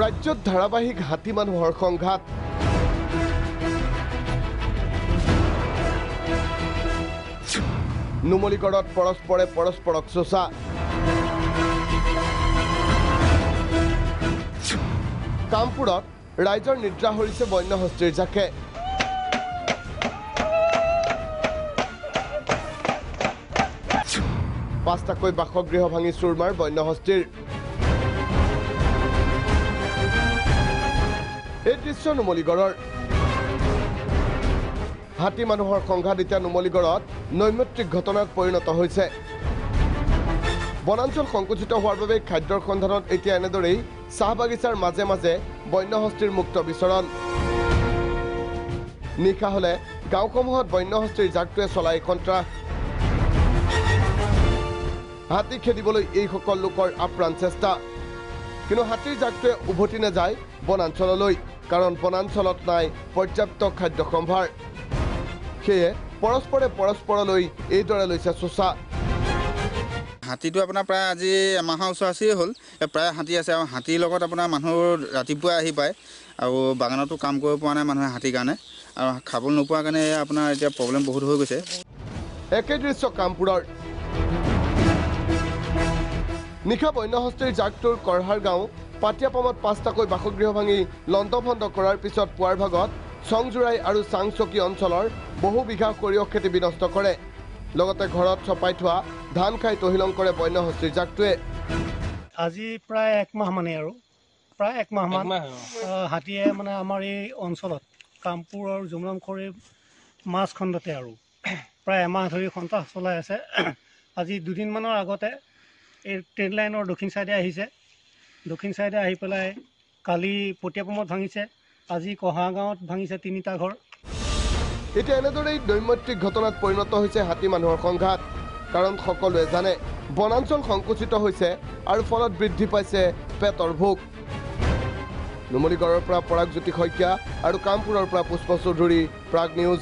ৰাজ্যত ধাৰাবাহিক হাতী মানুহৰ সংঘাত নুমলীগড়ত পৰস্পৰে পৰস্পৰক চোচা কামপুৰত ৰাইজৰ নিদ্ৰা হৰিছে বন্যহস্তীৰ জাকে পাঁচটাকৈ বাসগৃহ ভাঙি চুৰমাৰ বন্যহস্তীৰ এই দৃশ্য নুমলীগড়ৰ হাতী মানুহৰ সংঘাত এতিয়া নুমলীগড়ত নৈমিত্তিক ঘটনাত পৰিণত হৈছে বনাঞ্চল সংকুচিত হোৱাৰ বাবে খাদ্যৰ সন্ধানত এতিয়া এনেদৰেই চাহ বাগিচাৰ মাজে মাজে বন্যহস্তীৰ মুক্ত বিচৰণ নিশা হলে গাঁওসমূহত বন্যহস্তীৰ জাকটোৱে চলাই সন্ত্ৰাস হাতী খেদিবলৈ এইসকল লোকৰ আপ্ৰাণ চেষ্টা কিন্তু হাতীৰ জাকটোৱে উভতি নাযায় বনাঞ্চললৈ কাৰণ বনাঞ্চলত নাই পৰ্যাপ্ত খাদ্য সম্ভাৰ সেয়ে পৰস্পৰে পৰস্পৰলৈ এইদৰে লৈছে চোচা হাতীটো আপোনাৰ প্ৰায় আজি এমাহৰ ওচৰা-ওচৰি হ'ল প্ৰায় হাতী আছে আৰু হাতীৰ লগত আপোনাৰ মানুহ ৰাতিপুৱা আহি পায় আৰু বাগানতো কাম কৰিব পৰা নাই মানুহে হাতীৰ কাৰণে আৰু খাব নোপোৱাৰ কাৰণে আপোনাৰ এতিয়া প্ৰব্লেম বহুত হৈ গৈছে একে দৃশ্য কামপুৰৰ নিশা বন্যহস্তীৰ জাকটোৰ কৰহাৰ গাঁও পাটিয়াপামত পাঁচটাকৈ বাসগৃহ ভাঙি লণ্ডভণ্ড কৰাৰ পিছত পুৱাৰ ভাগত চংজোৰাই আৰু চাংচকী অঞ্চলৰ বহু বিঘা সৰিয়হ খেতি বিনষ্ট কৰে লগতে ঘৰত ছপাই থোৱা ধান খাই তহিলং কৰে বন্যহস্তীৰ জাকটোৱে আজি প্ৰায় একমাহ মানে আৰু প্ৰায় একমাহমান হাতীয়ে মানে আমাৰ এই অঞ্চলত কামপুৰ আৰু জুমলামখৰি মাজখণ্ডতে আৰু প্ৰায় এমাহ ধৰি সন্ত্ৰাস চলাই আছে আজি দুদিনমানৰ আগতে এই ট্ৰেইন লাইনৰ দক্ষিণ চাইডে আহিছে দক্ষিণ চাইডে আহি পেলাই কালি পটিয়াপামত ভাঙিছে আজি কহা গাঁৱত ভাঙিছে 3টা ঘৰ এতিয়া এনেদৰেই নৈমিত্তিক ঘটনাত পৰিণত হৈছে হাতী মানুহৰ সংঘাত কাৰণ সকলোৱে জানে বনাঞ্চল সংকুচিত হৈছে আৰু ফলত বৃদ্ধি পাইছে পেটৰ ভোক নুমলীগড়ৰ পৰা পৰাগজ্যোতি শইকীয়া আৰু কামপুৰৰ পৰা পুষ্প চৌধুৰী প্ৰাগ নিউজ